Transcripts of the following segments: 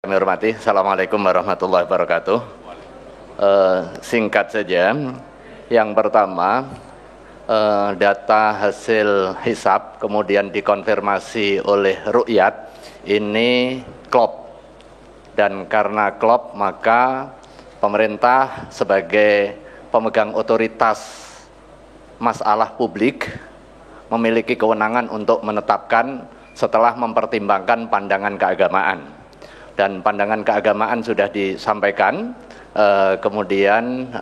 Kami hormati, Assalamualaikum warahmatullahi wabarakatuh. Singkat saja, yang pertama, data hasil hisab kemudian dikonfirmasi oleh rukyat ini klop, dan karena klop maka pemerintah sebagai pemegang otoritas masalah publik memiliki kewenangan untuk menetapkan setelah mempertimbangkan pandangan keagamaan. Dan pandangan keagamaan sudah disampaikan, kemudian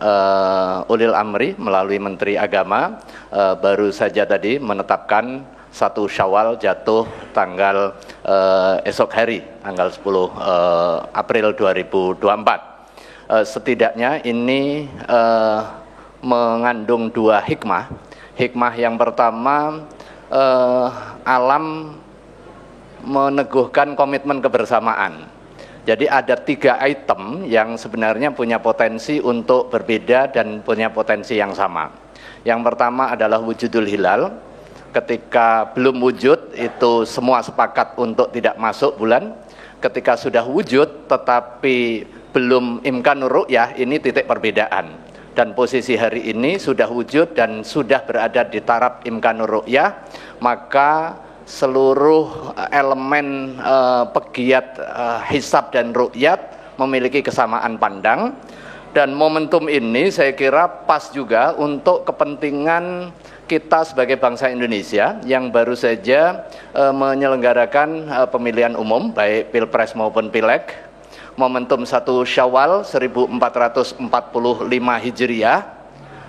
Ulil Amri melalui Menteri Agama baru saja tadi menetapkan 1 Syawal jatuh tanggal esok hari, tanggal 10 April 2024. Setidaknya ini mengandung 2 hikmah. Hikmah yang pertama, alam meneguhkan komitmen kebersamaan. Jadi ada 3 item yang sebenarnya punya potensi untuk berbeda dan punya potensi yang sama. Yang pertama adalah wujudul hilal. Ketika belum wujud itu semua sepakat untuk tidak masuk bulan. Ketika sudah wujud tetapi belum imkanur ru'yah, ini titik perbedaan. Dan posisi hari ini sudah wujud dan sudah berada di taraf imkanur ru'yah, maka seluruh elemen pegiat hisab dan ru'yat memiliki kesamaan pandang. Dan momentum ini saya kira pas juga untuk kepentingan kita sebagai bangsa Indonesia yang baru saja menyelenggarakan pemilihan umum baik Pilpres maupun Pileg. Momentum 1 Syawal 1445 Hijriah,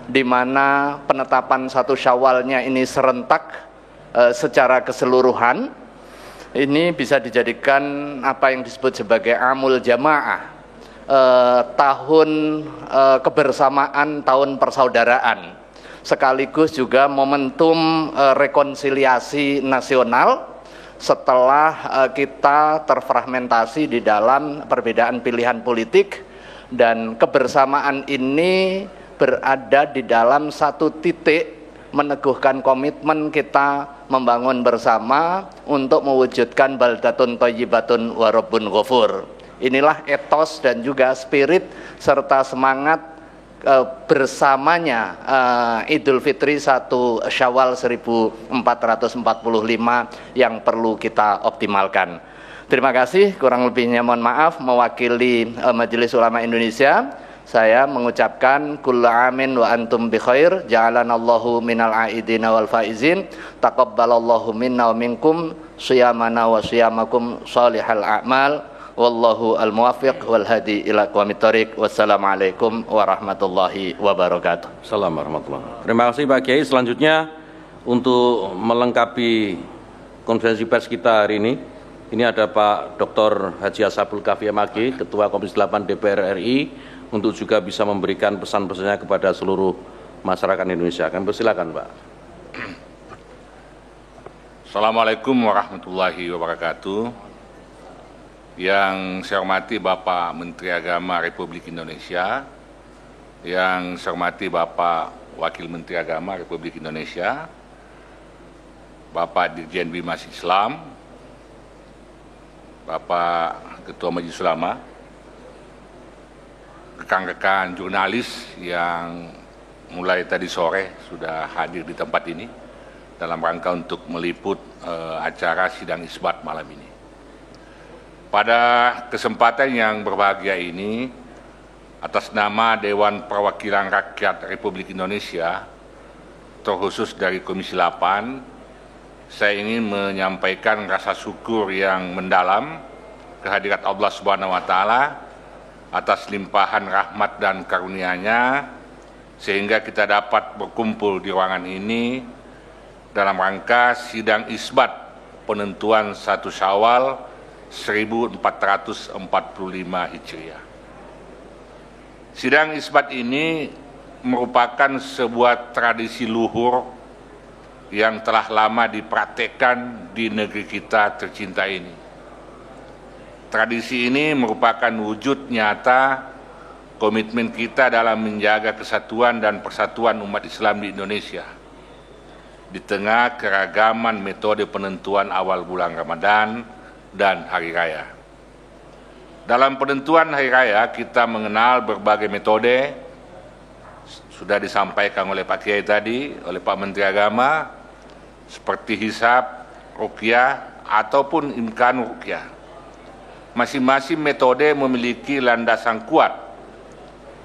di mana penetapan 1 Syawalnya ini serentak secara keseluruhan, ini bisa dijadikan apa yang disebut sebagai amul jamaah, tahun kebersamaan, tahun persaudaraan, sekaligus juga momentum rekonsiliasi nasional setelah kita terfragmentasi di dalam perbedaan pilihan politik, dan kebersamaan ini berada di dalam satu titik meneguhkan komitmen kita membangun bersama untuk mewujudkan baldatun thayyibatun wa rabbun ghafur. Inilah etos dan juga spirit serta semangat bersamanya Idul Fitri 1 Syawal 1445 yang perlu kita optimalkan. Terima kasih, kurang lebihnya mohon maaf. Mewakili Majelis Ulama Indonesia, saya mengucapkan kullu amin wa antum bi khair, ja'alanallahu minal aidina wal faizin, taqabbalallahu minna wa minkum shiyamana wa shiyamakum shalihal a'mal, wallahu al-muwaffiq wal hadi ila aqwamit thoriq. Wassalamualaikum warahmatullahi wabarakatuh. Assalamualaikum warahmatullahi wabarakatuh. Terima kasih Pak Kiai. Selanjutnya untuk melengkapi konferensi pers kita hari ini ada Pak Dr. Haji Ashabul Kafi MAG, Ketua Komisi 8 DPR RI, untuk juga bisa memberikan pesan-pesannya kepada seluruh masyarakat Indonesia. Kami persilakan, Pak. Assalamualaikum warahmatullahi wabarakatuh. Yang saya hormati Bapak Menteri Agama Republik Indonesia, yang saya hormati Bapak Wakil Menteri Agama Republik Indonesia, Bapak Dirjen Bimas Islam, Bapak Ketua Majelis Ulama, rekan-rekan jurnalis yang mulai tadi sore sudah hadir di tempat ini dalam rangka untuk meliput acara sidang isbat malam ini. Pada kesempatan yang berbahagia ini, atas nama Dewan Perwakilan Rakyat Republik Indonesia, terkhusus dari Komisi 8, saya ingin menyampaikan rasa syukur yang mendalam kehadirat Allah Subhanahu wa Ta'ala atas limpahan rahmat dan karunia-Nya, sehingga kita dapat berkumpul di ruangan ini dalam rangka sidang isbat penentuan 1 Syawal 1445 Hijriah. Sidang isbat ini merupakan sebuah tradisi luhur yang telah lama dipraktekkan di negeri kita tercinta ini. Tradisi ini merupakan wujud nyata komitmen kita dalam menjaga kesatuan dan persatuan umat Islam di Indonesia di tengah keragaman metode penentuan awal bulan Ramadan dan hari raya. Dalam penentuan hari raya kita mengenal berbagai metode, sudah disampaikan oleh Pak Kiai tadi, oleh Pak Menteri Agama, seperti hisab, ruqyah, ataupun imkan ruqyah. Masing-masing metode memiliki landasan kuat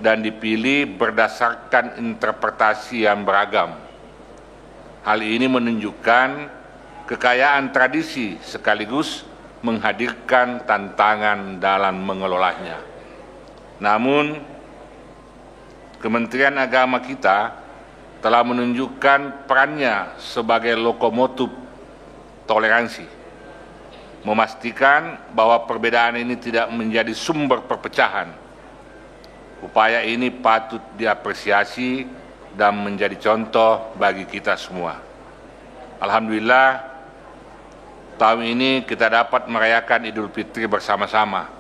dan dipilih berdasarkan interpretasi yang beragam. Hal ini menunjukkan kekayaan tradisi sekaligus menghadirkan tantangan dalam mengelolanya. Namun, Kementerian Agama kita telah menunjukkan perannya sebagai lokomotif toleransi, memastikan bahwa perbedaan ini tidak menjadi sumber perpecahan. Upaya ini patut diapresiasi dan menjadi contoh bagi kita semua. Alhamdulillah, tahun ini kita dapat merayakan Idul Fitri bersama-sama.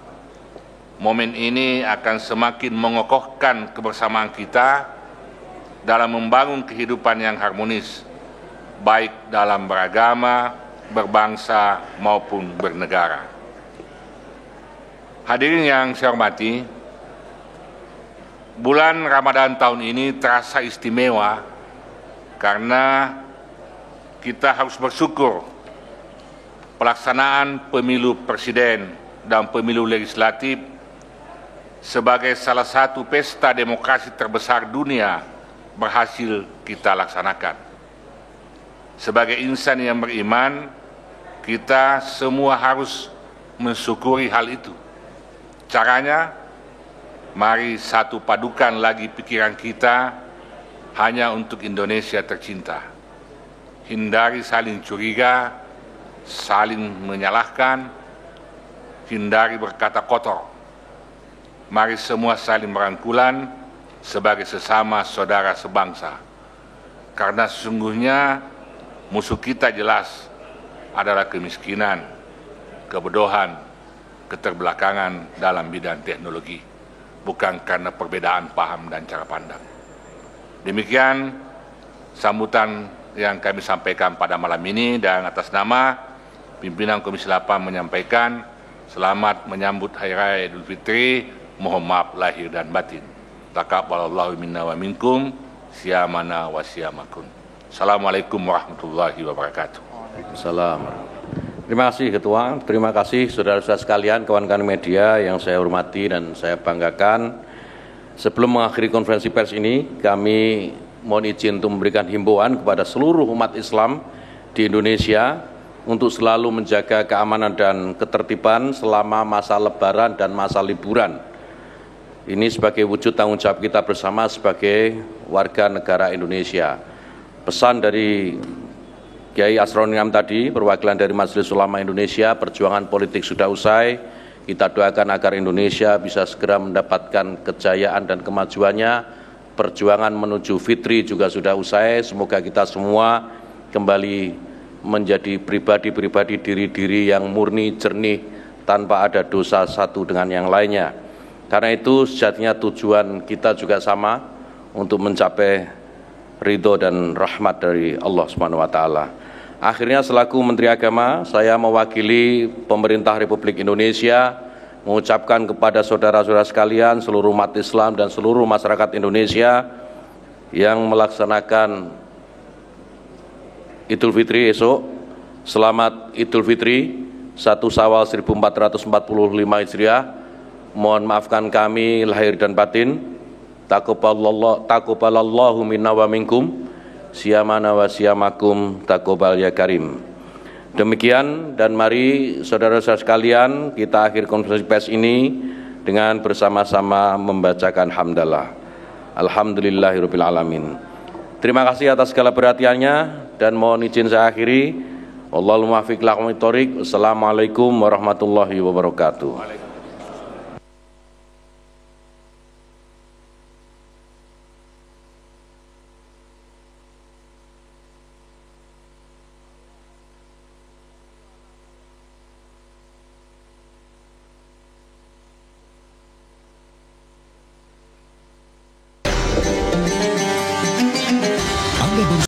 Momen ini akan semakin mengokohkan kebersamaan kita dalam membangun kehidupan yang harmonis, baik dalam beragama, berbangsa, maupun bernegara. Hadirin yang saya hormati, bulan Ramadan tahun ini terasa istimewa karena kita harus bersyukur pelaksanaan pemilu presiden dan pemilu legislatif sebagai salah satu pesta demokrasi terbesar dunia berhasil kita laksanakan. Sebagai insan yang beriman, kita semua harus mensyukuri hal itu. Caranya, mari satu padukan lagi pikiran kita hanya untuk Indonesia tercinta. Hindari saling curiga, saling menyalahkan, hindari berkata kotor. Mari semua saling merangkulan sebagai sesama saudara sebangsa. Karena sesungguhnya musuh kita jelas adalah kemiskinan, kebodohan, keterbelakangan dalam bidang teknologi, bukan karena perbedaan paham dan cara pandang. Demikian sambutan yang kami sampaikan pada malam ini, dan atas nama pimpinan Komisi 8 menyampaikan selamat menyambut Hari Raya Idul Fitri. Mohon maaf lahir dan batin. Taqabbalallahu minna wa minkum, siyamana wa siyamakum. Assalamualaikum warahmatullahi wabarakatuh. Assalamualaikum. Terima kasih Ketua, terima kasih saudara-saudara sekalian, kawan-kawan media yang saya hormati dan saya banggakan. Sebelum mengakhiri konferensi pers ini, kami mohon izin untuk memberikan himbauan kepada seluruh umat Islam di Indonesia untuk selalu menjaga keamanan dan ketertiban selama masa Lebaran dan masa liburan. Ini sebagai wujud tanggung jawab kita bersama sebagai warga negara Indonesia. Pesan dari Kiai Asrorun Niam tadi, perwakilan dari Majelis Ulama Indonesia, perjuangan politik sudah usai. Kita doakan agar Indonesia bisa segera mendapatkan kejayaan dan kemajuannya. Perjuangan menuju Fitri juga sudah usai. Semoga kita semua kembali menjadi pribadi-pribadi, diri-diri yang murni, jernih, tanpa ada dosa satu dengan yang lainnya. Karena itu sejatinya tujuan kita juga sama, untuk mencapai ridho dan rahmat dari Allah SWT. Akhirnya selaku Menteri Agama, saya mewakili pemerintah Republik Indonesia mengucapkan kepada saudara-saudara sekalian, seluruh umat Islam dan seluruh masyarakat Indonesia yang melaksanakan Idul Fitri esok, selamat Idul Fitri 1 Syawal 1445 Hijriah. Mohon maafkan kami lahir dan batin. Taqabbalallahu minna wa minkum, siyamana wa siyamakum, taqabbal ya karim. Demikian, dan mari saudara-saudara sekalian kita akhir konferensi pers ini dengan bersama-sama membacakan hamdalah. Alhamdulillahirabbil alamin. Terima kasih atas segala perhatiannya dan mohon izin saya akhiri. Wallahul muwaffiq ila aqwamit thoriq. Wassalamualaikum warahmatullahi wabarakatuh.